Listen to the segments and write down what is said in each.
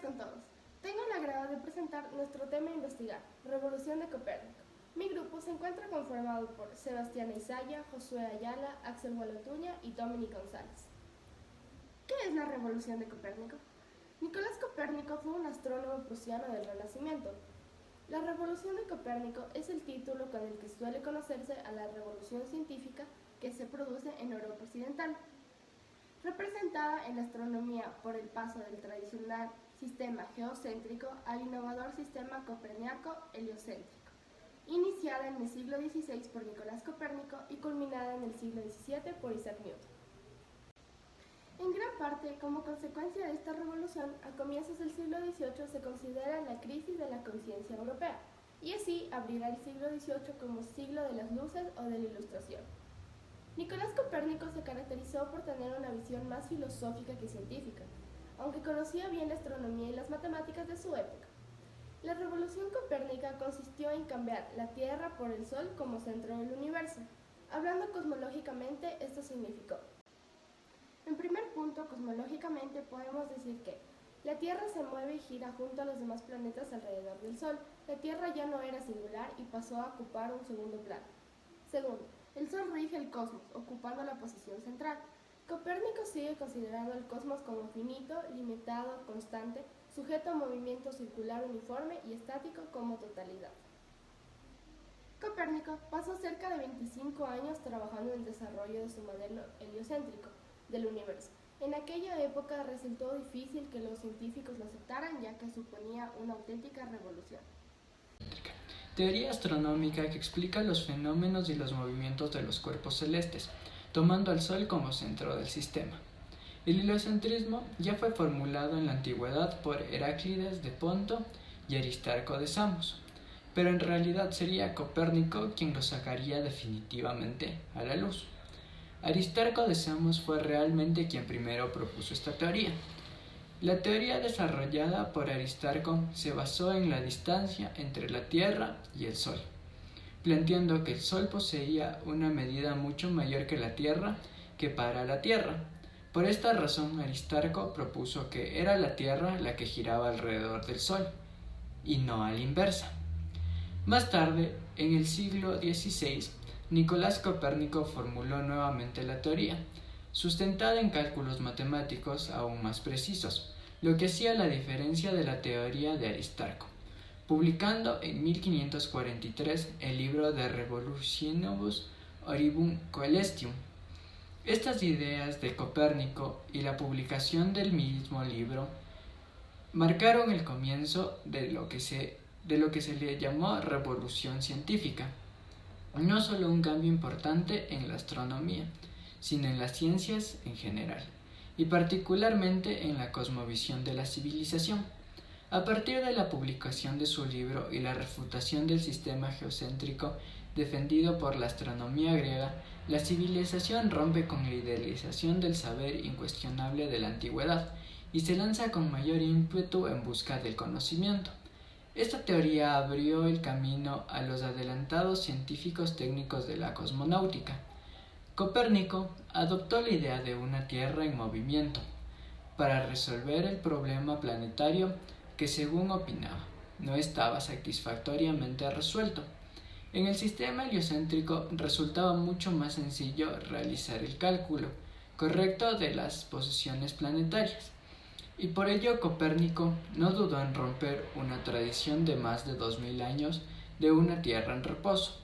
con todos. Tengo el agrado de presentar nuestro tema a investigar, Revolución de Copérnico. Mi grupo se encuentra conformado por Sebastián Isaya, Josué Ayala, Axel Gualotuña y Dominic González. ¿Qué es la Revolución de Copérnico? Nicolás Copérnico fue un astrónomo prusiano del Renacimiento. La Revolución de Copérnico es el título con el que suele conocerse a la revolución científica que se produce en Europa Occidental, representada en la astronomía por el paso del tradicional sistema geocéntrico al innovador sistema copernico-heliocéntrico, iniciada en el siglo XVI por Nicolás Copérnico y culminada en el siglo XVII por Isaac Newton. En gran parte, como consecuencia de esta revolución, a comienzos del siglo XVIII se considera la crisis de la conciencia europea, y así abrirá el siglo XVIII como siglo de las luces o de la ilustración. Nicolás Copérnico se caracterizó por tener una visión más filosófica que científica, aunque conocía bien la astronomía y las matemáticas de su época. La revolución copérnica consistió en cambiar la Tierra por el Sol como centro del universo. Hablando cosmológicamente, esto significó: en primer punto, cosmológicamente podemos decir que la Tierra se mueve y gira junto a los demás planetas alrededor del Sol. La Tierra ya no era singular y pasó a ocupar un segundo plano. Segundo, el Sol rige el cosmos, ocupando la posición central. Copérnico sigue considerando el cosmos como finito, limitado, constante, sujeto a movimiento circular uniforme y estático como totalidad. Copérnico pasó cerca de 25 años trabajando en el desarrollo de su modelo heliocéntrico del universo. En aquella época resultó difícil que los científicos lo aceptaran, ya que suponía una auténtica revolución. Teoría astronómica que explica los fenómenos y los movimientos de los cuerpos celestes, tomando al Sol como centro del sistema. El heliocentrismo ya fue formulado en la antigüedad por Heráclides de Ponto y Aristarco de Samos, pero en realidad sería Copérnico quien lo sacaría definitivamente a la luz. Aristarco de Samos fue realmente quien primero propuso esta teoría. La teoría desarrollada por Aristarco se basó en la distancia entre la Tierra y el Sol, planteando que el Sol poseía una medida mucho mayor que la Tierra que para la Tierra. Por esta razón, Aristarco propuso que era la Tierra la que giraba alrededor del Sol, y no a la inversa. Más tarde, en el siglo XVI, Nicolás Copérnico formuló nuevamente la teoría, sustentada en cálculos matemáticos aún más precisos, lo que hacía la diferencia de la teoría de Aristarco, publicando en 1543 el libro De Revolutionibus Orbium Coelestium. Estas ideas de Copérnico y la publicación del mismo libro marcaron el comienzo de lo que se le llamó revolución científica. No solo un cambio importante en la astronomía, sino en las ciencias en general, y particularmente en la cosmovisión de la civilización. A partir de la publicación de su libro y la refutación del sistema geocéntrico defendido por la astronomía griega, la civilización rompe con la idealización del saber incuestionable de la antigüedad y se lanza con mayor ímpetu en busca del conocimiento. Esta teoría abrió el camino a los adelantados científicos técnicos de la cosmonáutica. Copérnico adoptó la idea de una Tierra en movimiento para resolver el problema planetario que, según opinaba, no estaba satisfactoriamente resuelto. En el sistema heliocéntrico resultaba mucho más sencillo realizar el cálculo correcto de las posiciones planetarias, y por ello Copérnico no dudó en romper una tradición de más de 2000 años de una Tierra en reposo.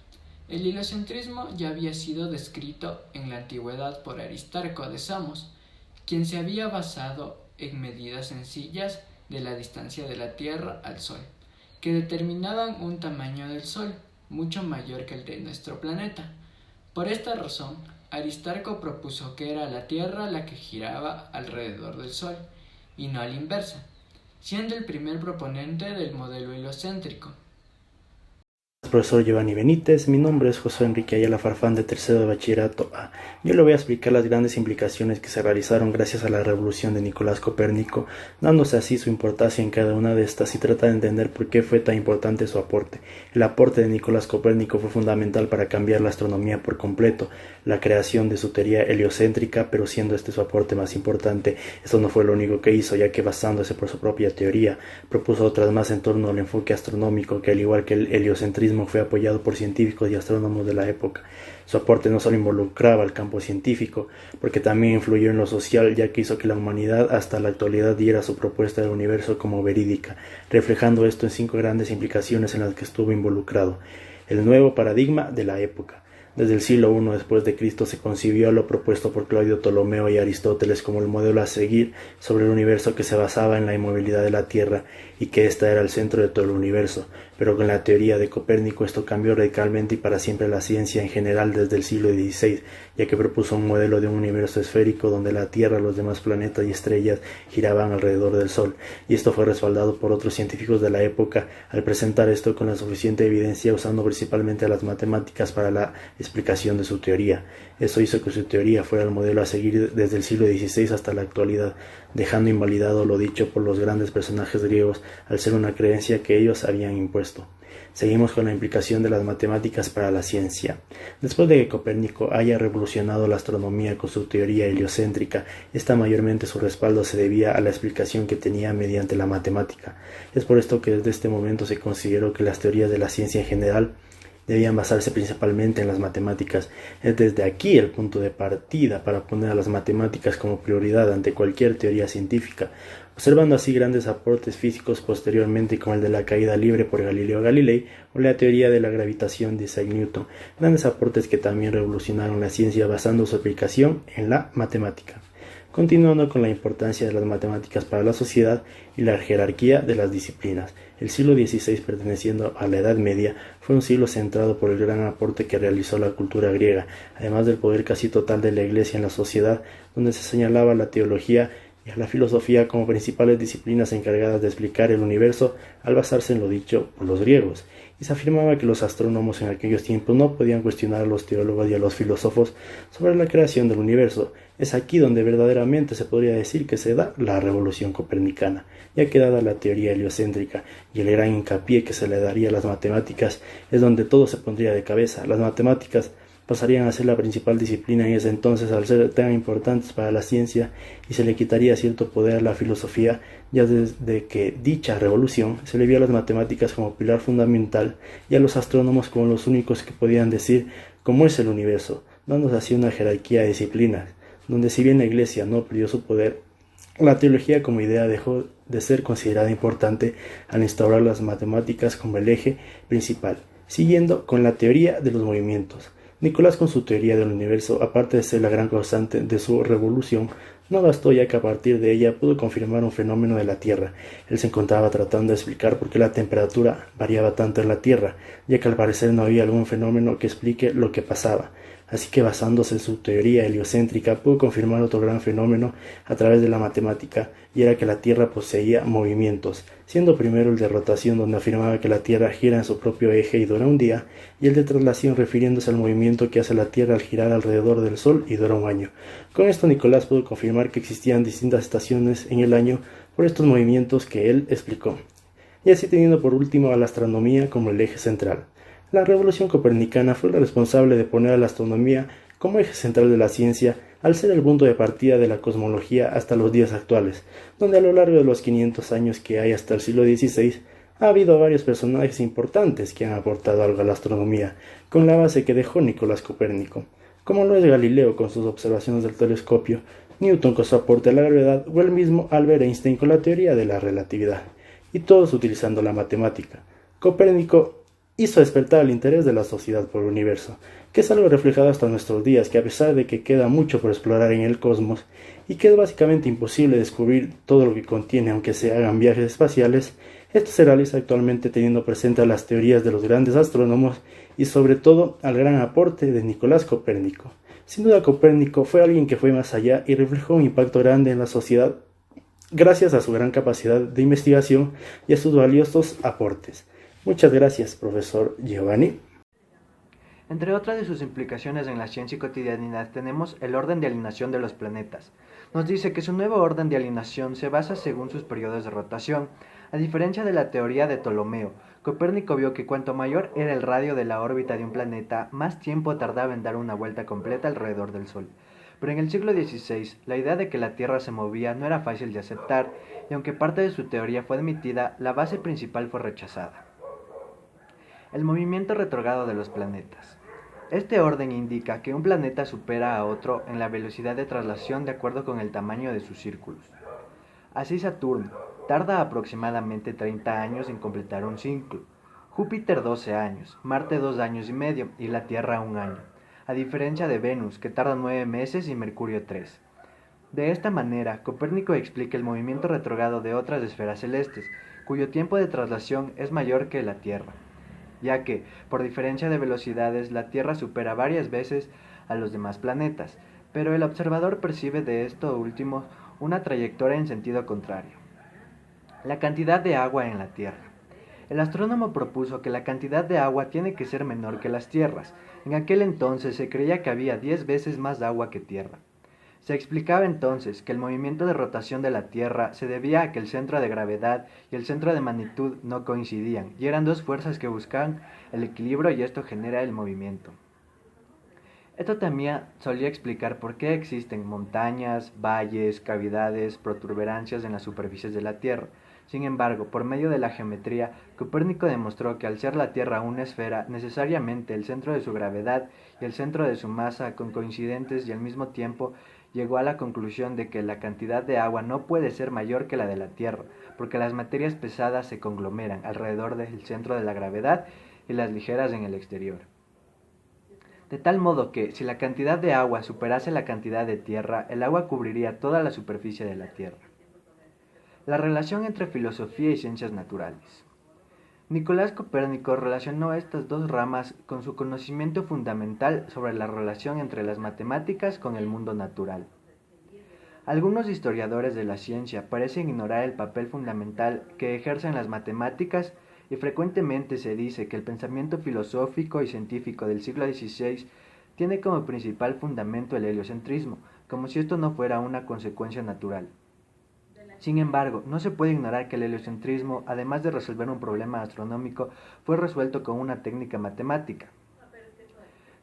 El heliocentrismo ya había sido descrito en la antigüedad por Aristarco de Samos, quien se había basado en medidas sencillas de la distancia de la Tierra al Sol, que determinaban un tamaño del Sol mucho mayor que el de nuestro planeta. Por esta razón, Aristarco propuso que era la Tierra la que giraba alrededor del Sol, y no a la inversa, siendo el primer proponente del modelo heliocéntrico. Profesor Giovanni Benítez, mi nombre es José Enrique Ayala Farfán de tercero de bachillerato A. Yo le voy a explicar las grandes implicaciones que se realizaron gracias a la revolución de Nicolás Copérnico, dándose así su importancia en cada una de estas y trata de entender por qué fue tan importante su aporte. El aporte de Nicolás Copérnico fue fundamental para cambiar la astronomía por completo, la creación de su teoría heliocéntrica, pero siendo este su aporte más importante, esto no fue lo único que hizo, ya que basándose por su propia teoría, propuso otras más en torno al enfoque astronómico que al igual que el heliocentrismo fue apoyado por científicos y astrónomos de la época. Su aporte no solo involucraba el campo científico, porque también influyó en lo social, ya que hizo que la humanidad hasta la actualidad diera su propuesta del universo como verídica, reflejando esto en 5 grandes implicaciones en las que estuvo involucrado. El nuevo paradigma de la época. Desde el siglo I después de Cristo se concibió lo propuesto por Claudio Ptolomeo y Aristóteles como el modelo a seguir sobre el universo, que se basaba en la inmovilidad de la Tierra y que ésta era el centro de todo el universo. Pero con la teoría de Copérnico esto cambió radicalmente y para siempre la ciencia en general desde el siglo XVI, ya que propuso un modelo de un universo esférico donde la Tierra, los demás planetas y estrellas giraban alrededor del Sol, y esto fue respaldado por otros científicos de la época al presentar esto con la suficiente evidencia, usando principalmente las matemáticas para la explicación de su teoría. Eso hizo que su teoría fuera el modelo a seguir desde el siglo XVI hasta la actualidad, dejando invalidado lo dicho por los grandes personajes griegos al ser una creencia que ellos habían impuesto. Seguimos con la implicación de las matemáticas para la ciencia. Después de que Copérnico haya revolucionado la astronomía con su teoría heliocéntrica, esta mayormente su respaldo se debía a la explicación que tenía mediante la matemática. Es por esto que desde este momento se consideró que las teorías de la ciencia en general debían basarse principalmente en las matemáticas. Es desde aquí el punto de partida para poner a las matemáticas como prioridad ante cualquier teoría científica, observando así grandes aportes físicos posteriormente como el de la caída libre por Galileo Galilei o la teoría de la gravitación de Isaac Newton, grandes aportes que también revolucionaron la ciencia basando su aplicación en la matemática. Continuando con la importancia de las matemáticas para la sociedad y la jerarquía de las disciplinas. El siglo XVI, perteneciendo a la Edad Media, fue un siglo centrado por el gran aporte que realizó la cultura griega, además del poder casi total de la Iglesia en la sociedad, donde se señalaba a la teología y a la filosofía como principales disciplinas encargadas de explicar el universo al basarse en lo dicho por los griegos. Y se afirmaba que los astrónomos en aquellos tiempos no podían cuestionar a los teólogos y a los filósofos sobre la creación del universo. Es aquí donde verdaderamente se podría decir que se da la revolución copernicana, ya que dada la teoría heliocéntrica y el gran hincapié que se le daría a las matemáticas, es donde todo se pondría de cabeza. Las matemáticas pasarían a ser la principal disciplina en ese entonces al ser tan importantes para la ciencia, y se le quitaría cierto poder a la filosofía, ya desde que dicha revolución se le vio a las matemáticas como pilar fundamental y a los astrónomos como los únicos que podían decir cómo es el universo, dándose así una jerarquía de disciplinas, donde si bien la Iglesia no perdió su poder, la teología como idea dejó de ser considerada importante al instaurar las matemáticas como el eje principal. Siguiendo con la teoría de los movimientos. Nicolás, con su teoría del universo, aparte de ser la gran causante de su revolución, no bastó, ya que a partir de ella pudo confirmar un fenómeno de la Tierra. Él se encontraba tratando de explicar por qué la temperatura variaba tanto en la Tierra, ya que al parecer no había algún fenómeno que explique lo que pasaba. Así que basándose en su teoría heliocéntrica pudo confirmar otro gran fenómeno a través de la matemática, y era que la Tierra poseía movimientos, siendo primero el de rotación, donde afirmaba que la Tierra gira en su propio eje y dura un día, y el de traslación, refiriéndose al movimiento que hace la Tierra al girar alrededor del Sol y dura un año. Con esto Nicolás pudo confirmar que existían distintas estaciones en el año por estos movimientos que él explicó, y así teniendo por último a la astronomía como el eje central. La revolución copernicana fue la responsable de poner a la astronomía como eje central de la ciencia, al ser el punto de partida de la cosmología hasta los días actuales, donde a lo largo de los 500 años que hay hasta el siglo XVI, ha habido varios personajes importantes que han aportado algo a la astronomía, con la base que dejó Nicolás Copérnico, como lo es Galileo con sus observaciones del telescopio, Newton con su aporte a la gravedad, o el mismo Albert Einstein con la teoría de la relatividad, y todos utilizando la matemática. Copérnico hizo despertar el interés de la sociedad por el universo, que es algo reflejado hasta nuestros días, que a pesar de que queda mucho por explorar en el cosmos y que es básicamente imposible descubrir todo lo que contiene aunque se hagan viajes espaciales, esto se realiza actualmente teniendo presente a las teorías de los grandes astrónomos y sobre todo al gran aporte de Nicolás Copérnico. Sin duda Copérnico fue alguien que fue más allá y reflejó un impacto grande en la sociedad gracias a su gran capacidad de investigación y a sus valiosos aportes. Muchas gracias, profesor Giovanni. Entre otras de sus implicaciones en la ciencia y cotidianidad tenemos el orden de alineación de los planetas. Nos dice que su nuevo orden de alineación se basa según sus periodos de rotación. A diferencia de la teoría de Ptolomeo, Copérnico vio que cuanto mayor era el radio de la órbita de un planeta, más tiempo tardaba en dar una vuelta completa alrededor del Sol. Pero en el siglo XVI, la idea de que la Tierra se movía no era fácil de aceptar, y aunque parte de su teoría fue admitida, la base principal fue rechazada. El movimiento retrógrado de los planetas. Este orden indica que un planeta supera a otro en la velocidad de traslación de acuerdo con el tamaño de sus círculos. Así Saturno tarda aproximadamente 30 años en completar un ciclo, Júpiter 12 años, Marte 2 años y medio y la Tierra 1 año, a diferencia de Venus que tarda 9 meses y Mercurio 3. De esta manera, Copérnico explica el movimiento retrógrado de otras esferas celestes, cuyo tiempo de traslación es mayor que la Tierra, ya que, por diferencia de velocidades, la Tierra supera varias veces a los demás planetas, pero el observador percibe de esto último una trayectoria en sentido contrario. La cantidad de agua en la Tierra. El astrónomo propuso que la cantidad de agua tiene que ser menor que las tierras. En aquel entonces se creía que había 10 veces más agua que tierra. Se explicaba entonces que el movimiento de rotación de la Tierra se debía a que el centro de gravedad y el centro de magnitud no coincidían, y eran dos fuerzas que buscaban el equilibrio y esto genera el movimiento. Esto también solía explicar por qué existen montañas, valles, cavidades, protuberancias en las superficies de la Tierra. Sin embargo, por medio de la geometría, Copérnico demostró que al ser la Tierra una esfera, necesariamente el centro de su gravedad y el centro de su masa son coincidentes y al mismo tiempo llegó a la conclusión de que la cantidad de agua no puede ser mayor que la de la Tierra, porque las materias pesadas se conglomeran alrededor del centro de la gravedad y las ligeras en el exterior. De tal modo que, si la cantidad de agua superase la cantidad de tierra, el agua cubriría toda la superficie de la Tierra. La relación entre filosofía y ciencias naturales. Nicolás Copérnico relacionó estas dos ramas con su conocimiento fundamental sobre la relación entre las matemáticas con el mundo natural. Algunos historiadores de la ciencia parecen ignorar el papel fundamental que ejercen las matemáticas y frecuentemente se dice que el pensamiento filosófico y científico del siglo XVI tiene como principal fundamento el heliocentrismo, como si esto no fuera una consecuencia natural. Sin embargo, no se puede ignorar que el heliocentrismo, además de resolver un problema astronómico, fue resuelto con una técnica matemática.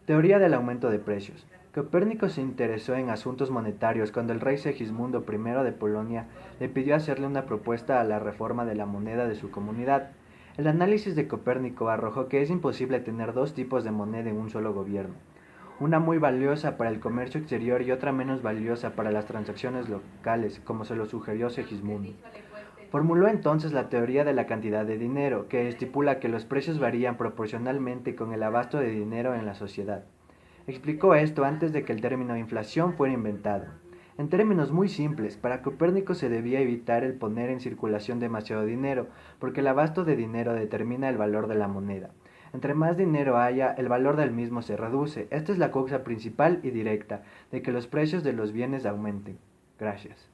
Teoría del aumento de precios. Copérnico se interesó en asuntos monetarios cuando el rey Segismundo I de Polonia le pidió hacerle una propuesta a la reforma de la moneda de su comunidad. El análisis de Copérnico arrojó que es imposible tener dos tipos de moneda en un solo gobierno, una muy valiosa para el comercio exterior y otra menos valiosa para las transacciones locales, como se lo sugirió Segismundo. Formuló entonces la teoría de la cantidad de dinero, que estipula que los precios varían proporcionalmente con el abasto de dinero en la sociedad. Explicó esto antes de que el término inflación fuera inventado. En términos muy simples, para Copérnico se debía evitar el poner en circulación demasiado dinero, porque el abasto de dinero determina el valor de la moneda. Entre más dinero haya, el valor del mismo se reduce. Esta es la causa principal y directa de que los precios de los bienes aumenten. Gracias.